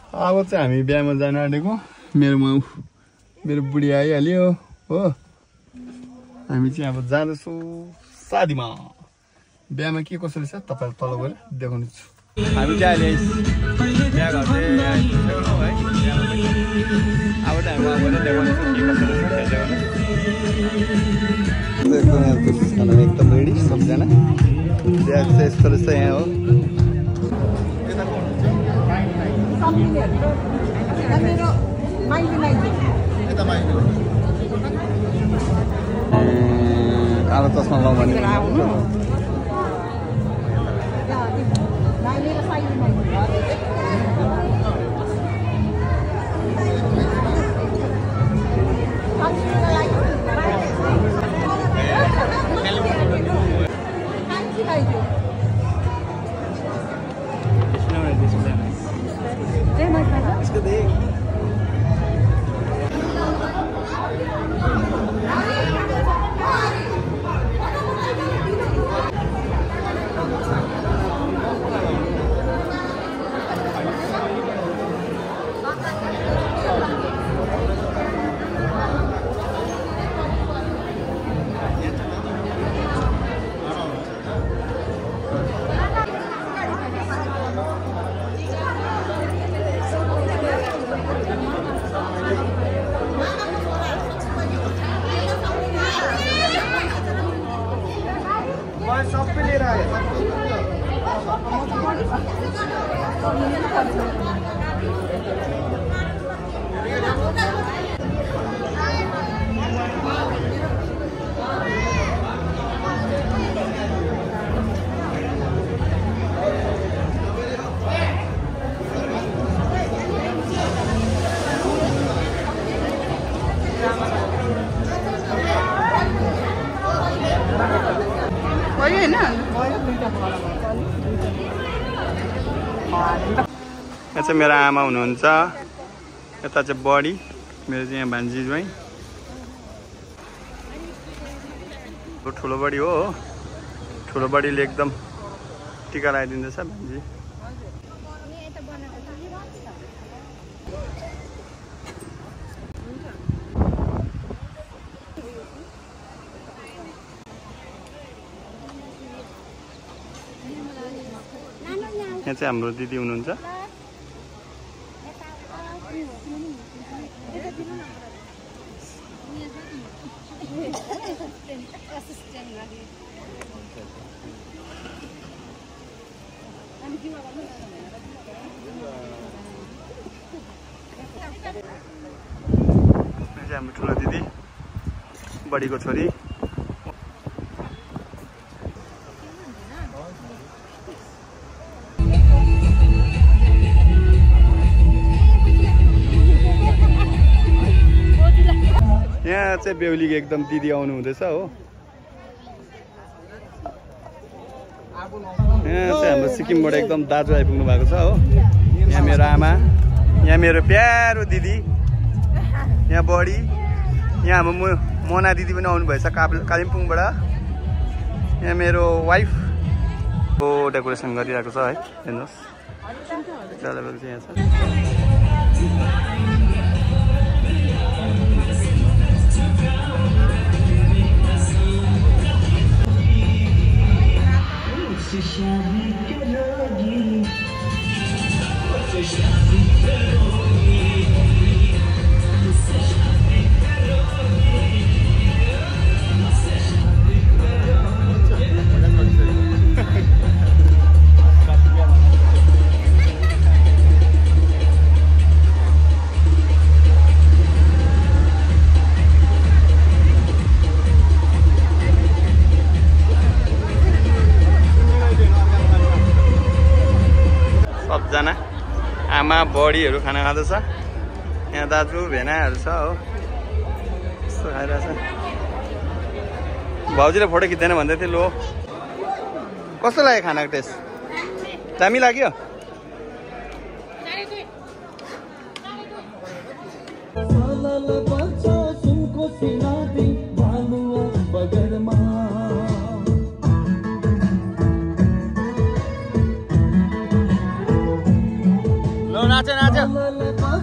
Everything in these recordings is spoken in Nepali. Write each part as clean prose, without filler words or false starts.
अब चाहिँ हामी बिहामा जान आँटेको मेरो बुढी आइहाल्यो हो हामी चाहिँ अब जाँदैछौँ शादीमा बिहामा के कसो रहेछ तपाईहरु तल गएर देखाउनु छु हामी चाहिँ अहिले बिहा घर चाहिँ आइसक्यौँ है अब चाहिँ हामी गएर देखाउनु छु के कसो रहेछ देखाउनु एकदम रेडी सबजना बिहा चाहिँ यस्तो रहेछ यहाँ हो कालो चस्मा लाउँ भने यहाँ चाहिँ मेरो आमा हुनुहुन्छ यता चाहिँ बडी मेरो चाहिँ यहाँ भान्जी ज्वाइँ ठुलो बडी हो ठुलो बडीले एकदम टिका लगाइदिँदैछ भान्जी यहाँ चाहिँ हाम्रो दिदी हुनुहुन्छ हाम्रो ठुलो दिदी बडीको छोरी यहाँ चाहिँ बेहुलीको एकदम दिदी आउनु हुँदैछ हो यहाँ चाहिँ हाम्रो सिक्किमबाट एकदम दाजु आइपुग्नु भएको छ हो यहाँ मेरो आमा यहाँ मेरो प्यारो दिदी यहाँ बडी यहाँ हाम्रो मोना दिदी पनि आउनु भएछ कालिम्पोङबाट यहाँ मेरो वाइफ को डेकोरेसन गरिरहेको छ है हेर्नुहोस् लेभल चाहिँ यहाँ सबजना आमा बडीहरू खाना खाँदैछ यहाँ दाजु भेनाहरू छ हो यस्तो खाइरहेछ भाउजूले फोटो खिच्दैन भन्दै थिए लो कस्तो लाग्यो खानाको टेस्ट दामी लाग्यो लो नाचे नाचे सक्यो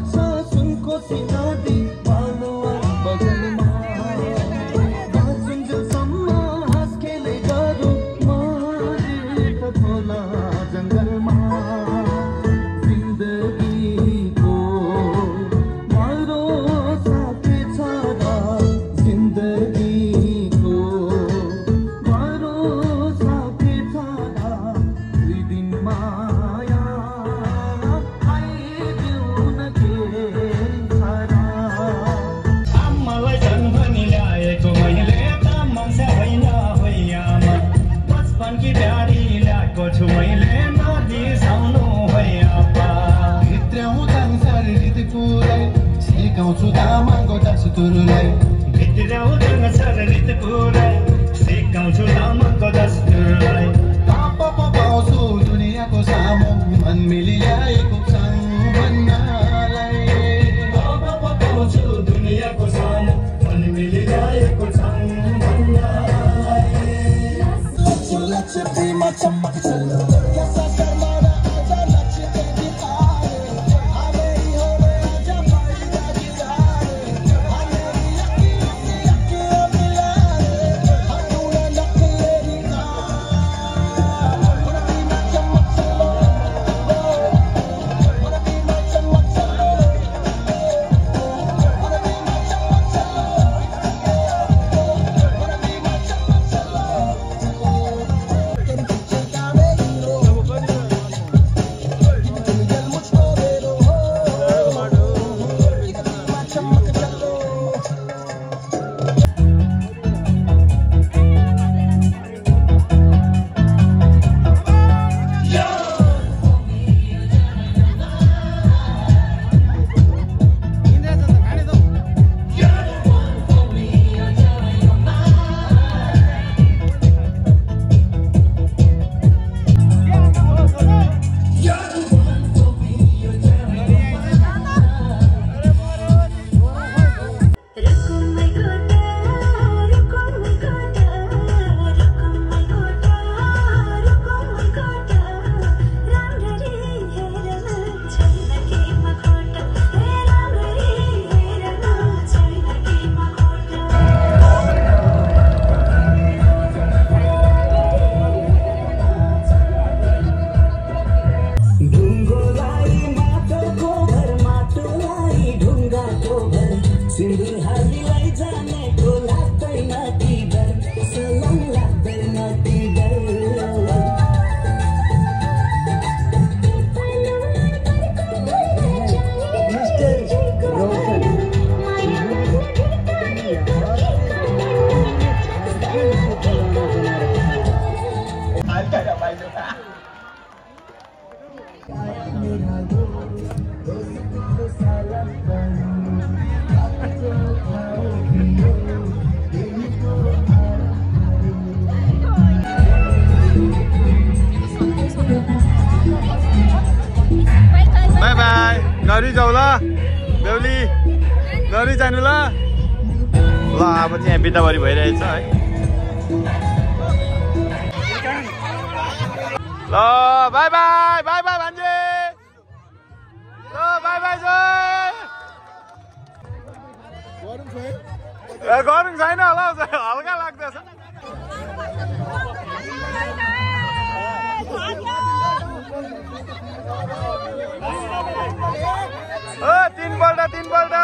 गौरी जाऊ ल बेहुली गौरी जानु ल ल अब त्यहाँ बिदावारी भइरहेछ है ल बाई बाई बाई बाई भान्जे ल बाई बाई गरौँ छैन होला हल्का लाग्दैछ तीन पल्ट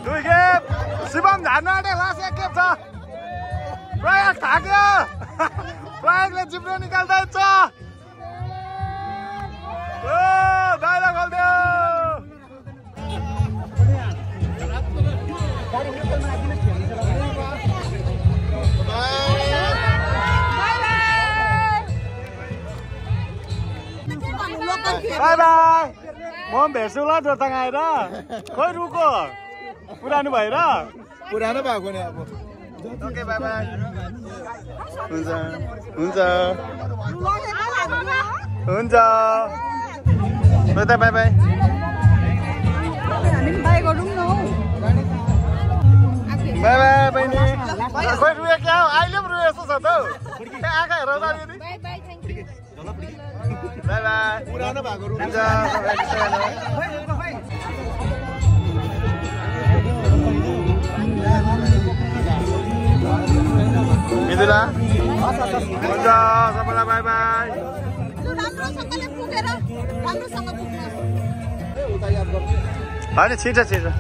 दुई खेप शिवम झार्नु आँटे लास्ट एक खेप छ प्रयाग थाक्यो प्रयागले जिब्रो निकाल्दैछ दाइला खोल्थ्यो बाई बाई म भेट्छु ल जोरथाङ आएर खोइ रुको पुरानो भएर पुरानो भएको नि अब ओके बाई बाई हुन्छ हुन्छ हुन्छ बाई बाई बाई बाई बहिनी खोइ रुयो क्या अहिले पनि रुयो जस्तो छ त आँखा हेर त अलिकति by by thank you by by पुरानो भएको रुम हुन्छ मिदुला हुन्छ सबैलाई बाई बाई राम्रोसँगले पुगेर राम्रोसँग पुग्नुहोस् होइन छिटो छिटो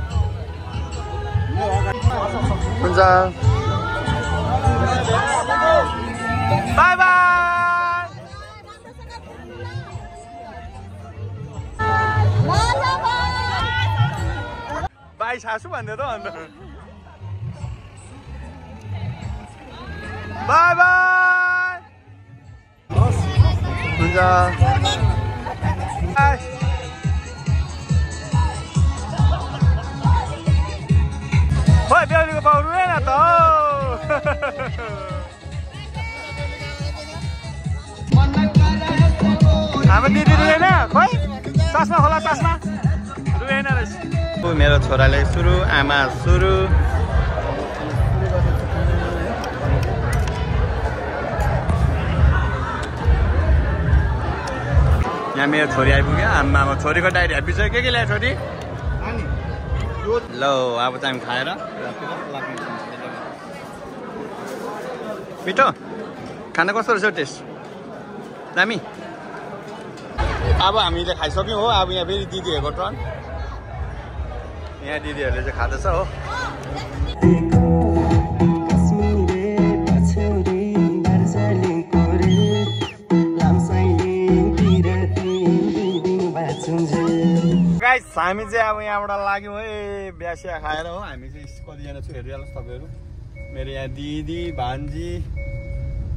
हुन्छ बाई बाई बाई सासु भन्दै त अन्त बाई बाई हुन्छ खोइ बेहुलीको बाउ रुएन त हाम्रो दिदी रुएन खोइ चस्मा खोला चस्मा रुएन रहेछ मेरो छोराले सुरु आमा सुरु यहाँ मेरो छोरी आइपुग्यो आमामा छोरीको डायरी हेप्पी छ के ल्यायो छोरी ल अब चाहिँ हामी खाएर मिठो खाना कस्तो रहेछ टेस्ट दामी अब हामीले खाइसक्यौँ हो अब यहाँ फेरि दिदीहरूको टर्न यहाँ दिदीहरूले चाहिँ खाँदैछ हो गाइस हामी चाहिँ अब यहाँबाट लाग्यौँ है बिहासिया खाएर हो हामी चाहिँ कतिजना छु हेरिहाल्नुहोस् तपाईँहरू मेरो यहाँ दिदी भान्जी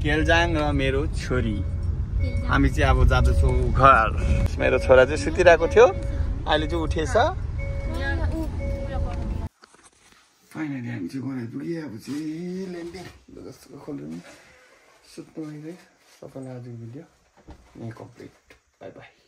केलजाङ र मेरो छोरी हामी चाहिँ अब जाँदैछौँ घर मेरो छोरा चाहिँ सुतिरहेको थियो अहिले चाहिँ उठेछ फाइनली हामी चाहिँ घर आइपुग्यो अब चाहिँ ल्यान्डिङ जस्तो खोल्नु सुत्नु सबैलाई आजको भिडियो यहीँ कम्प्लिट बाई बाई